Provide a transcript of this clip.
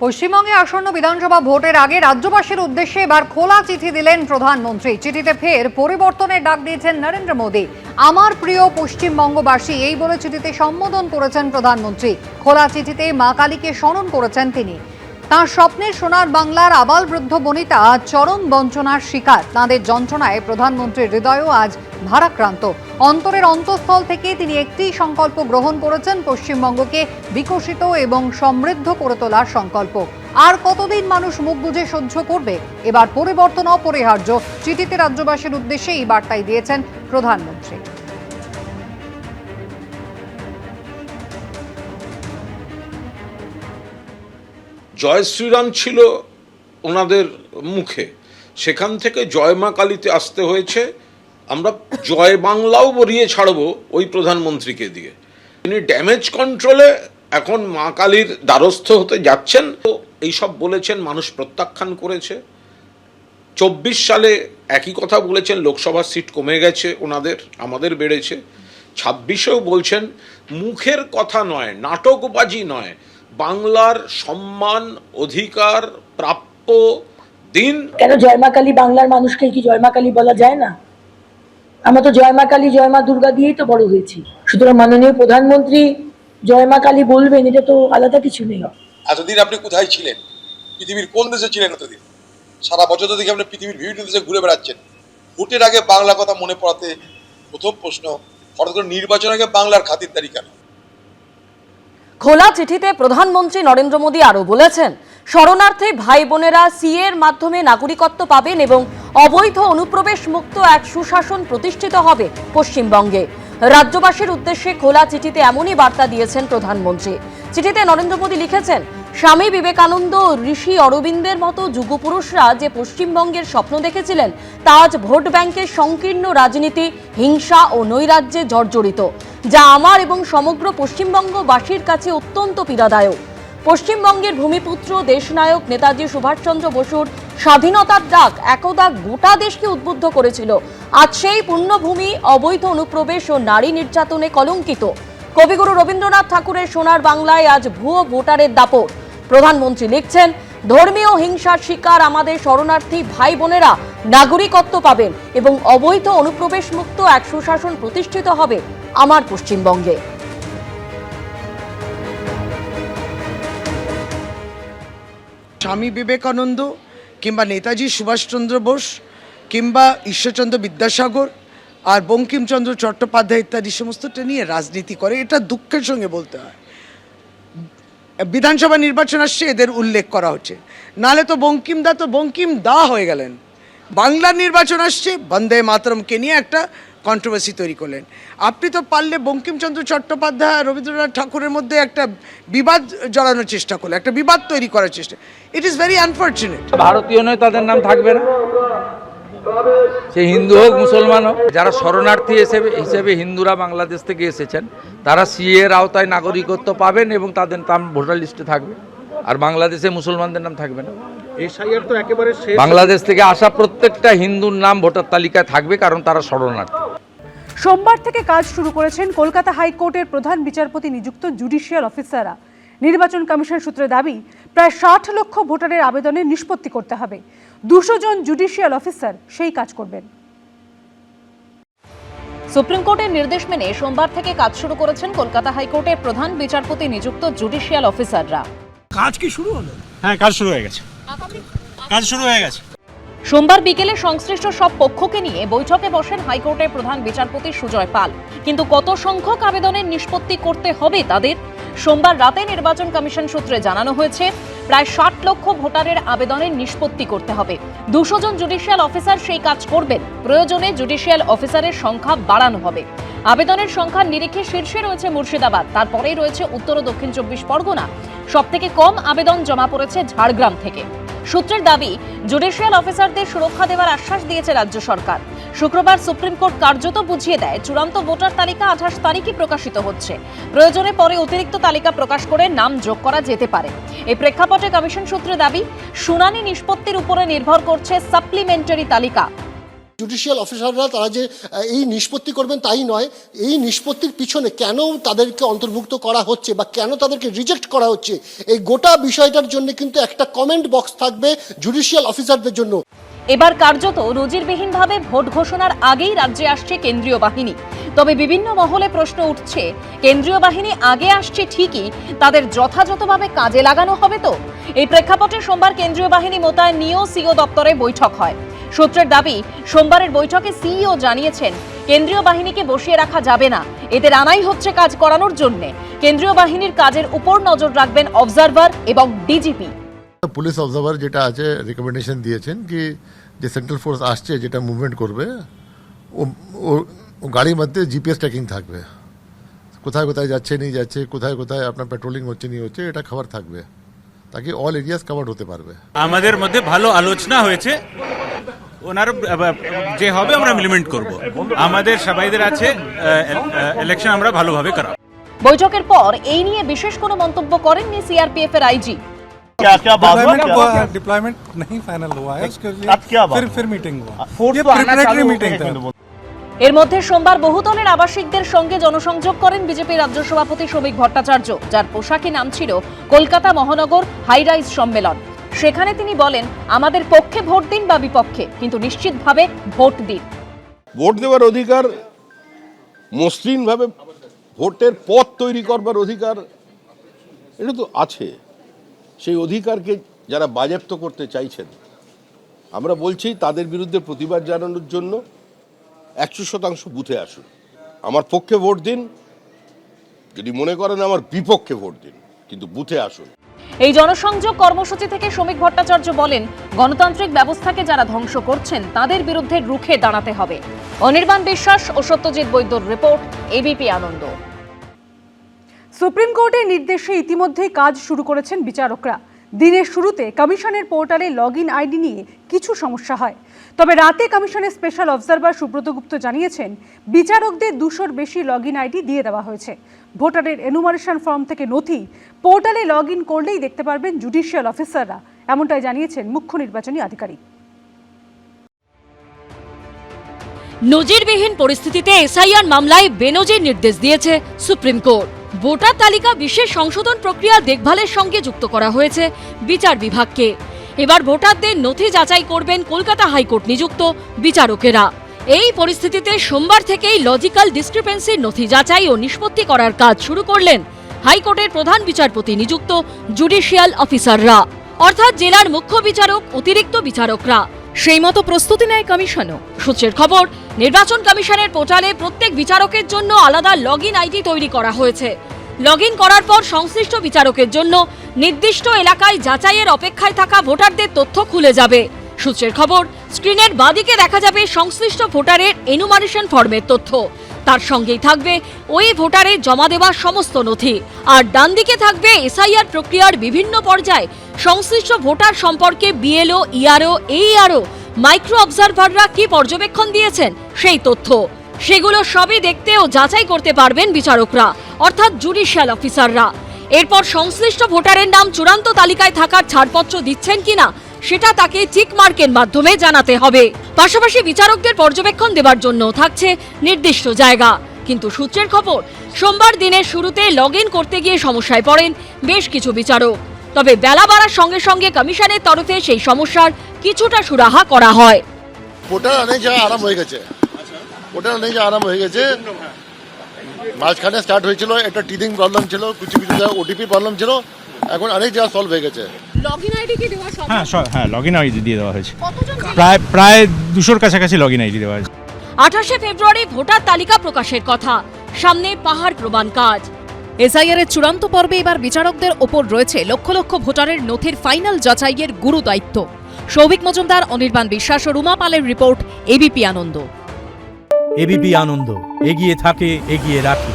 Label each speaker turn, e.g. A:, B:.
A: পশ্চিমবঙ্গে আসন্ন বিধানসভা ভোটের আগে রাজ্যবাসীর উদ্দেশ্যে এবার খোলা চিঠি দিলেন প্রধানমন্ত্রী। চিঠিতে ফের পরিবর্তনের ডাক দিয়েছেন নরেন্দ্র মোদী। আমার প্রিয় পশ্চিমবঙ্গবাসী, এই বলে চিঠিতে সম্বোধন করেছেন প্রধানমন্ত্রী। খোলা চিঠিতে মা কালীকে স্মরণ করেছেন তিনি। তাঁর স্বপ্নের সোনার বাংলার আবাল বৃদ্ধ বনিতা চরম বঞ্চনার শিকার। তাঁদের যন্ত্রণায় প্রধানমন্ত্রীর হৃদয়ও আজ ভারাক্রান্ত। অন্তরের অন্তঃস্থল থেকে তিনি একটি সংকল্প গ্রহণ করেছেন, পশ্চিমবঙ্গকে বিকশিত এবং সমৃদ্ধ করে তোলার সংকল্প। আর কতদিন মানুষ মুখ বুজে সহ্য করবে? এবার পরিবর্তন অপরিহার্য। চিঠিতে রাজ্যবাসীর উদ্দেশ্যে এই বার্তাই দিয়েছেন প্রধানমন্ত্রী।
B: জয় শ্রীরাম ছিল ওনাদের মুখে, সেখান থেকে জয় মা কালীতে আসতে হয়েছে। আমরা জয় বাংলাও বলিয়ে ছাড়বো ওই প্রধানমন্ত্রীকে দিয়ে। তিনি ড্যামেজ কন্ট্রোলে এখন মা কালীর দ্বারস্থ হতে যাচ্ছেন। তো এইসব বলেছেন, মানুষ প্রত্যাখ্যান করেছে। 24 সালে একই কথা বলেছেন, লোকসভার সিট কমে গেছে ওনাদের, আমাদের বেড়েছে। 26-এও বলছেন, মুখের কথা নয়, নাটকবাজি নয়, বাংলার সম্মান অধিকার প্রাপ্য দিন।
C: কেন জয় মা কালী বাংলার মানুষকে কি জয় মা কালী বলা যায় না? আমরা তো জয় মা কালী জয় মা দুর্গা দিয়েই তো বড় হয়েছি। সুতরাং মাননীয় প্রধানমন্ত্রী জয় মা কালী বলবেন, এটা তো আলাদা কিছু নেই।
D: এতদিন আপনি কোথায় ছিলেন? পৃথিবীর কোন দেশে ছিলেন এতদিন? সারা বছর তো দেখি আপনি পৃথিবীর বিভিন্ন দেশে ঘুরে বেড়াচ্ছেন। ভোটের আগে বাংলা কথা মনে পড়াতে প্রথম প্রশ্ন, হঠাৎ করে নির্বাচন আগে বাংলার খাতিরদারি কেন?
E: খোলা চিঠিতে প্রধানমন্ত্রী নরেন্দ্র মোদী আরও বলেছেন, শরণার্থী ভাই বোনেরা সিএ এর মাধ্যমে নাগরিকত্ব পাবেন এবং অবৈধ অনুপ্রবেশ মুক্ত এক সুশাসন প্রতিষ্ঠিত হবে পশ্চিমবঙ্গে। রাজ্যবাসীর উদ্দেশ্যে খোলা চিঠিতে এমনই বার্তা দিয়েছেন প্রধানমন্ত্রী। চিঠিতে নরেন্দ্র মোদী লিখেছেন, স্বামী বিবেকানন্দ, ঋষি অরবিন্দের মতো যুগপুরুষরা যে পশ্চিমবঙ্গের স্বপ্ন দেখেছিলেন, তা আজ ভোট ব্যাংকের সংকীর্ণ রাজনীতি, হিংসা ও নৈরাজ্যে জর্জরিত, যা আমার এবং সমগ্র পশ্চিমবঙ্গবাসীর কাছে অত্যন্ত পীড়াদায়ক। পশ্চিমবঙ্গের ভূমিপুত্র দেশনায়ক নেতাজি সুভাষচন্দ্র বসুর স্বাধীনতার ডাক একদা গোটা দেশকে উদ্বুদ্ধ করেছিল। আজ সেই পুণ্যভূমি অবৈধ অনুপ্রবেশ ও নারী নির্যাতনে কলঙ্কিত। কবিগুরু রবীন্দ্রনাথ ঠাকুরের সোনার বাংলায় আজ ভুয়ো ভোটারের দাপট। প্রধানমন্ত্রী লিখছেন, ধর্মীয় হিংসার শিকার আমাদের শরণার্থী ভাই বোনেরা নাগরিকত্ব পাবেন এবং অবৈধ অনুপ্রবেশ মুক্ত এক সুশাসন প্রতিষ্ঠিত হবে আমার পশ্চিমবঙ্গে।
F: স্বামী বিবেকানন্দ কিংবা নেতাজি সুভাষচন্দ্র বোস কিংবা ঈশ্বরচন্দ্র বিদ্যাসাগর আর বঙ্কিমচন্দ্র চট্টোপাধ্যায় ইত্যাদি সমস্তটা নিয়ে রাজনীতি করে, এটা দুঃখের সঙ্গে বলতে হয়। বিধানসভা নির্বাচন আসছে, এদের উল্লেখ করা হচ্ছে, নাহলে তো বঙ্কিম দা হয়ে গেলেন। বাংলার নির্বাচন আসছে, বন্দে মাতরমকে নিয়ে একটা কন্ট্রোভার্সি তৈরি করলেন। আপনি তো পারলে বঙ্কিমচন্দ্র চট্টোপাধ্যায় আর রবীন্দ্রনাথ ঠাকুরের মধ্যে একটা বিবাদ জড়ানোর চেষ্টা করলেন, একটা বিবাদ তৈরি করার চেষ্টা। It is very unfortunate.
G: ভারতীয় নয় তাদের নাম থাকবে না, সে হিন্দু হোক মুসলমান হোক। যারা শরণার্থী হিসেবে হিন্দুরা বাংলাদেশ থেকে এসেছেন, তারা সিএ এর আওতায় নাগরিকত্ব পাবেন এবং তাদের নাম ভোটার লিস্টে থাকবে। আর বাংলাদেশে মুসলমানদের নাম থাকবে না। বাংলাদেশ থেকে আসা প্রত্যেকটা হিন্দুর নাম ভোটার তালিকায় থাকবে, কারণ তারা শরণার্থী।
H: সোমবার থেকে কাজ শুরু করেছেন কলকাতা হাইকোর্টের প্রধান বিচারপতি নিযুক্ত জুডিশিয়াল অফিসাররা। নির্বাচন কমিশন সূত্রে দাবি, প্রায় 60 লক্ষ ভোটারের আবেদনের নিষ্পত্তি করতে হবে। 200 জন জুডিশিয়াল অফিসার সেই কাজ করবেন।
E: সুপ্রিম কোর্টের নির্দেশ মেনে সোমবার থেকে কাজ শুরু করেছেন কলকাতা হাইকোর্টের প্রধান বিচারপতি নিযুক্ত জুডিশিয়াল অফিসাররা।
I: কাজ কি শুরু হলো? হ্যাঁ, কাজ শুরু হয়ে গেছে।
E: সোমবার বিকেলে সংশ্লিষ্ট সব পক্ষকে নিয়ে বৈঠকে বসেন হাইকোর্টের প্রধান বিচারপতি সুজয় পাল। কিন্তু কত সংখ্যক আবেদনের নিষ্পত্তি করতে হবে তাদের? সোমবার রাতে নির্বাচন কমিশন সূত্রে জানানো হয়েছে, প্রায় 60 লক্ষ ভোটারের আবেদনের নিষ্পত্তি করতে হবে। 200 জন জুডিশিয়াল অফিসার সেই কাজ করবেন। প্রয়োজনে জুডিশিয়াল অফিসারের সংখ্যা বাড়ানো হবে। আবেদনের সংখ্যার নিরিখে শীর্ষে রয়েছে মুর্শিদাবাদ, তারপরেই রয়েছে উত্তর ও দক্ষিণ 24 পরগনা। সবথেকে কম আবেদন জমা পড়েছে ঝাড়গ্রাম থেকে। সূত্রের দাবি, জুডিশিয়াল অফিসারদের সুরক্ষা দেওয়ার আশ্বাস দিয়েছে রাজ্য সরকার। শুক্রবার সুপ্রিম কোর্ট কার্যত বুঝিয়ে দেয়, চূড়ান্ত ভোটার তালিকা 28 তারিখে প্রকাশিত হচ্ছে। প্রয়োজনে পরে অতিরিক্ত তালিকা প্রকাশ করে নাম যোগ করা যেতে পারে। এই প্রেক্ষাপটে কমিশন সূত্রে দাবি, শুনানি নিষ্পত্তির উপরে নির্ভর করছে সাপ্লিমেন্টারি তালিকা।
J: জুডিশিয়াল অফিসাররা তারা যে এই নিষ্পত্তি করবেন তাই নয়, এই নিষ্পত্তির পিছনে কেন তাদেরকে অন্তর্ভুক্ত করা হচ্ছে বা কেন তাদেরকে রিজেক্ট করা হচ্ছে, এই গোটা বিষয়টার জন্য কিন্তু একটা কমেন্ট বক্স থাকবে জুডিশিয়াল অফিসারদের জন্য।
E: এবার কার্যত নজিরবিহীনভাবে ভোট ঘোষণার আগেই রাজ্যে আসছে কেন্দ্রীয় বাহিনী। তবে বিভিন্ন মহলে প্রশ্ন উঠছে, কেন্দ্রীয় বাহিনী আগে আসছে ঠিকই, তাদের যথাযথভাবে কাজে লাগানো হবে তো? এই প্রেক্ষাপটে সোমবার কেন্দ্রীয় বাহিনী মোতায়েন নিয়েও সিও দপ্তরে বৈঠক হয়। সূত্রের দাবি, সোমবারের বৈঠকে সিইও জানিয়েছেন কেন্দ্রীয় বাহিনীকে বসিয়ে রাখা যাবে না, এদের আনাই হচ্ছে কাজ করানোর জন্য। কেন্দ্রীয় বাহিনীর কাজের উপর নজর রাখবেন অবজারভার এবং ডিজিপি।
K: পুলিশ অবজারভার যেটা আছে রিকমেন্ডেশন দিয়েছেন কি যে সেন্ট্রাল ফোর্স আসছে যেটা মুভমেন্ট করবে ও গাড়ির মধ্যে জিপিএস ট্র্যাকিং থাকবে, কোথায় কোথায় যাচ্ছে নিয়ে যাচ্ছে, কোথায় কোথায় আপনার পেট্রোলিং হচ্ছে নিয়ে হচ্ছে, এটা খবর থাকবে তাকে অল এরিয়াস কভার হতে পারবে।
I: আমাদের মধ্যে ভালো আলোচনা হয়েছে, ওনার যে হবে আমরা ইমপ্লিমেন্ট করব। আমাদের সবাইদের আছে ইলেকশন আমরা ভালোভাবে করাবো।
E: বৈঠকের পর এই নিয়ে বিশেষ কোনো মন্তব্য করেননি সিআরপিএফ এর আইজি।
L: डिप्लॉयमेंट नहीं फाइनल हुआ है, उसके लिए फिर मीटिंग हुआ, ये प्रिपरेटरी मीटिंग था।
E: এর মধ্যে সোমবার বহুতলের আবাসিকদের সঙ্গে জনসংযোগ করেন বিজেপি রাজ্য সভাপতি শ্রমিক ভট্টাচার্য, যার পোশাকি নাম ছিল কলকাতা মহানগর হাইরাইজ সম্মেলন। সেখানে তিনি বলেন, আমাদের পক্ষে ভোট দিন বা বিপক্ষে, কিন্তু নিশ্চিতভাবে ভোট দিন।
M: ভোট দেওয়ার অধিকার, মসৃণভাবে ভোটের পথ তৈরি করবার অধিকার, এটা তো আছে। সেই অধিকারকে যারা বাজেয়াপ্ত করতে চাইছেন, আমরা বলছি তাদের বিরুদ্ধে প্রতিবাদ জানানোর জন্য 100% বুথে আসুন, আমার পক্ষে ভোট দিন, যদি মনে করেন আমার বিপক্ষে ভোট দিন, কিন্তু বুথে আসুন।
E: এই জনসংযোগ কর্মসূচি থেকে শ্রমিক ভট্টাচার্য বলেন, গণতান্ত্রিক ব্যবস্থাকে যারা ধ্বংস করছেন তাদের বিরুদ্ধে রুখে দাঁড়াতে হবে। অনির্বাণ বিশ্বাস ও সত্যজিৎ বৈদ্যর রিপোর্ট, এবিপি আনন্দ।
H: সুপ্রিম কোর্টের নির্দেশে ইতিমধ্যেই কাজ শুরু করেছেন বিচারকরা। দিনের শুরুতে কমিশনের পোর্টালে লগইন আইডি নিয়ে কিছু সমস্যা হয়, তবে রাতে কমিশনের স্পেশাল অবজারভার সুব্রত গুপ্ত জানিয়েছেন বিচারকদের 200-র বেশি লগইন আইডি দিয়ে দেওয়া হয়েছে। ভোটারের এনুমারেশন ফর্ম থেকে নথি পোর্টালে লগইন করলেই দেখতে পারবেন জুডিশিয়াল অফিসাররা, এমনটাই জানিয়েছেন মুখ্য নির্বাচনী আধিকারিক।
E: নজিরবিহীন পরিস্থিতিতে এসআইআর মামলায় বেনজির নির্দেশ দিয়েছে সুপ্রিম কোর্ট। ভোটার তালিকা বিশেষ সংশোধন প্রক্রিয়া দেখভালের সঙ্গে যুক্ত করা হয়েছে বিচার বিভাগকে। এবার ভোটারদের নথি যাচাই করবেন কলকাতা হাইকোর্ট নিযুক্ত বিচারকেরা। এই পরিস্থিতিতে সোমবার থেকেই লজিক্যাল ডিসক্রিপেন্সির নথি যাচাই ও নিষ্পত্তি করার কাজ শুরু করলেন হাইকোর্টের প্রধান বিচারপতি নিযুক্ত জুডিশিয়াল অফিসাররা, অর্থাৎ জেলার মুখ্য বিচারক, অতিরিক্ত বিচারকরা। সেই মতো প্রস্তুতি নেয় কমিশনও। সূত্রের খবর, নির্বাচন কমিশনের পোর্টালে প্রত্যেক বিচারকের জন্য আলাদা লগইন আইডি তৈরি করা হয়েছে। লগইন করার পর সংশ্লিষ্ট বিচারকের জন্য নির্দিষ্ট এলাকায় যাচাইয়ের অপেক্ষায় থাকা ভোটারদের তথ্য খুলে যাবে। সূত্রের খবর, স্ক্রিনের বাঁদিকে দেখা যাবে সংশ্লিষ্ট ভোটারের এনুমারেশন ফর্মের তথ্য, তার সঙ্গেই থাকবে ওই ভোটারের জমা দেওয়া সমস্ত নথি, আর ডান দিকে থাকবে এসআইআর প্রক্রিয়ার বিভিন্ন পর্যায়ে সংশ্লিষ্ট ভোটার সম্পর্কে বিএলও, ইআরও, এইআরও, মাইক্রো অবজারভাররা কি পর্যবেক্ষণ দিয়েছেন সেই তথ্য। সেগুলো সবই দেখতে ও যাচাই করতে পারবেন বিচারকরা, অর্থাৎ জুডিশিয়াল অফিসাররা। এরপর সংশ্লিষ্ট ভোটারের নাম চূড়ান্ত তালিকায় থাকার ছাড়পত্র দিচ্ছেন কিনা সেটা তাকে টিক মার্কের মাধ্যমে জানাতে হবে। পাশাপাশি বিচারকদের পর্যবেক্ষণ দেওয়ার জন্য থাকছে নির্দিষ্ট জায়গা। কিন্তু সূত্রের খবর, সোমবার দিনের শুরুতে লগইন করতে গিয়ে সমস্যায় পড়েন বেশ কিছু বিচারক। তবে বেলা বাড়ার সঙ্গে সঙ্গে কমিশনের তরফে সেই সমস্যার কিছুটা সুরাহা করা হয়।
K: পোর্টাল অনেক জায়গায় আরাম হয়ে গেছে, পোর্টাল অনেক জায়গায় আরাম হয়ে গেছে। মাঝখানে স্টার্ট হয়েছিল একটা টিদিং প্রবলেম ছিল, কিছু কিছু জায়গায় ওটিপি প্রবলেম ছিল, এখন অনেক জায়গা সলভ হয়ে গেছে।
H: লগইন আইডি কি দেওয়া সম্ভব?
I: হ্যাঁ লগইন আইডি দিয়ে দেওয়া হয়েছে, প্রায় 200-র কাছাকাছি লগইন আইডি দেওয়া হয়েছে।
E: 28শে ফেব্রুয়ারি ভোটার তালিকা প্রকাশের কথা, সামনে পাহাড় প্রমাণ কাজ।
N: এসআইআর এর চূড়ান্ত পর্বে এবার বিচারকদের ওপর রয়েছে লক্ষ লক্ষ ভোটারের নথির ফাইনাল যাচাইয়ের গুরু দায়িত্ব। সৌভিক মজুমদার, অনির্বাণ বিশ্বাস ও রুমা পালের রিপোর্ট, এবিপি আনন্দ।
O: এবিপি আনন্দ, এগিয়ে থাকে, এগিয়ে রাখে।